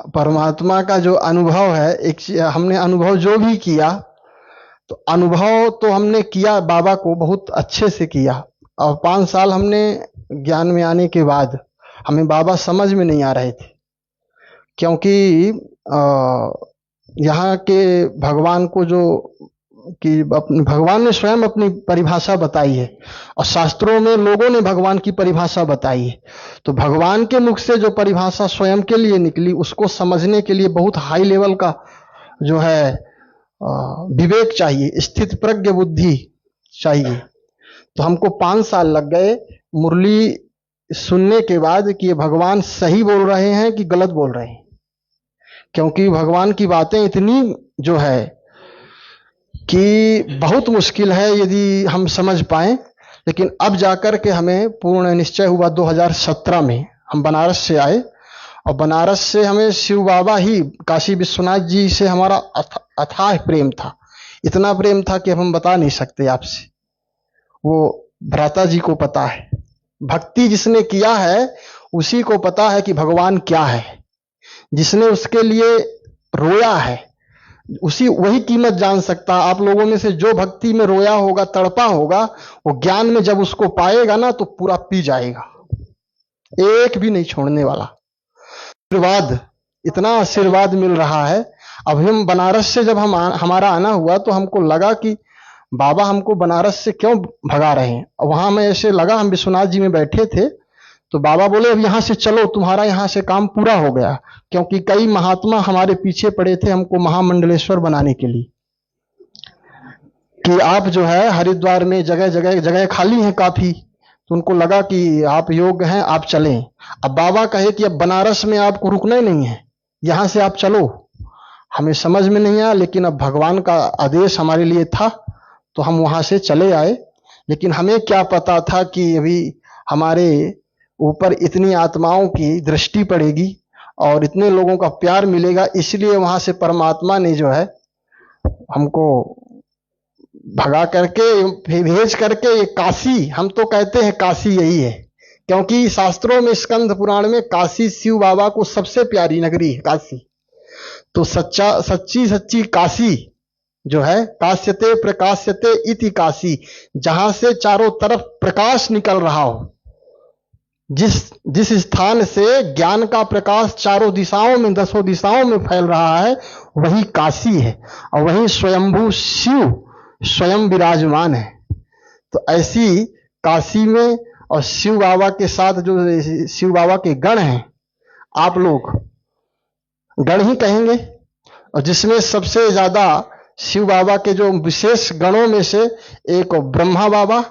परमात्मा का जो अनुभव है, हमने अनुभव जो भी किया, तो अनुभव तो हमने किया बाबा को बहुत अच्छे से किया। और 5 साल हमने ज्ञान में आने के बाद हमें बाबा समझ में नहीं आ रहे थे, क्योंकि यहाँ के भगवान को जो कि भगवान ने स्वयं अपनी परिभाषा बताई है और शास्त्रों में लोगों ने भगवान की परिभाषा बताई है। तो भगवान के मुख से जो परिभाषा स्वयं के लिए निकली, उसको समझने के लिए बहुत हाई लेवल का जो है विवेक चाहिए, स्थित प्रज्ञ बुद्धि चाहिए। तो हमको 5 साल लग गए मुरली सुनने के बाद कि ये भगवान सही बोल रहे हैं कि गलत बोल रहे हैं, क्योंकि भगवान की बातें इतनी जो है कि बहुत मुश्किल है यदि हम समझ पाए। लेकिन अब जाकर के हमें पूर्ण निश्चय हुआ। 2017 में हम बनारस से आए और बनारस से हमें शिव बाबा ही, काशी विश्वनाथ जी से हमारा अथाह प्रेम था। इतना प्रेम था कि हम बता नहीं सकते आपसे, वो भ्राता जी को पता है। भक्ति जिसने किया है उसी को पता है कि भगवान क्या है। जिसने उसके लिए रोया है वही कीमत जान सकता है। आप लोगों में से जो भक्ति में रोया होगा, तड़पा होगा, वो ज्ञान में जब उसको पाएगा ना तो पूरा पी जाएगा, एक भी नहीं छोड़ने वाला। आशीर्वाद, इतना आशीर्वाद मिल रहा है। अभी हम बनारस से जब हमारा आना हुआ तो हमको लगा कि बाबा हमको बनारस से क्यों भगा रहे हैं। वहां में ऐसे लगा, हम विश्वनाथ जी में बैठे थे तो बाबा बोले अब यहां से चलो, तुम्हारा यहां से काम पूरा हो गया। क्योंकि कई महात्मा हमारे पीछे पड़े थे हमको महामंडलेश्वर बनाने के लिए, कि आप जो है हरिद्वार में जगह जगह जगह खाली है काफी, तो उनको लगा कि आप योग्य हैं, आप चलें। अब बाबा कहे कि अब बनारस में आपको रुकना ही नहीं है, यहां से आप चलो। हमें समझ में नहीं आया, लेकिन अब भगवान का आदेश हमारे लिए था तो हम वहां से चले आए। लेकिन हमें क्या पता था कि अभी हमारे ऊपर इतनी आत्माओं की दृष्टि पड़ेगी और इतने लोगों का प्यार मिलेगा। इसलिए वहां से परमात्मा ने जो है हमको भगा करके भेज करके ये काशी, हम तो कहते हैं काशी यही है, क्योंकि शास्त्रों में स्कंद पुराण में काशी शिव बाबा को सबसे प्यारी नगरी है काशी। तो सच्ची सच्ची काशी जो है, काश्यते प्रकाश्यते इति काशी, जहां से चारों तरफ प्रकाश निकल रहा हो। जिस स्थान से ज्ञान का प्रकाश चारों दिशाओं में, 10 दिशाओं में फैल रहा है, वही काशी है और वही स्वयंभू शिव स्वयं विराजमान है। तो ऐसी काशी में और शिव बाबा के साथ जो शिव बाबा के गण हैं, आप लोग गण ही कहेंगे, और जिसमें सबसे ज्यादा शिव बाबा के जो विशेष गणों में से एक ब्रह्मा बाबा,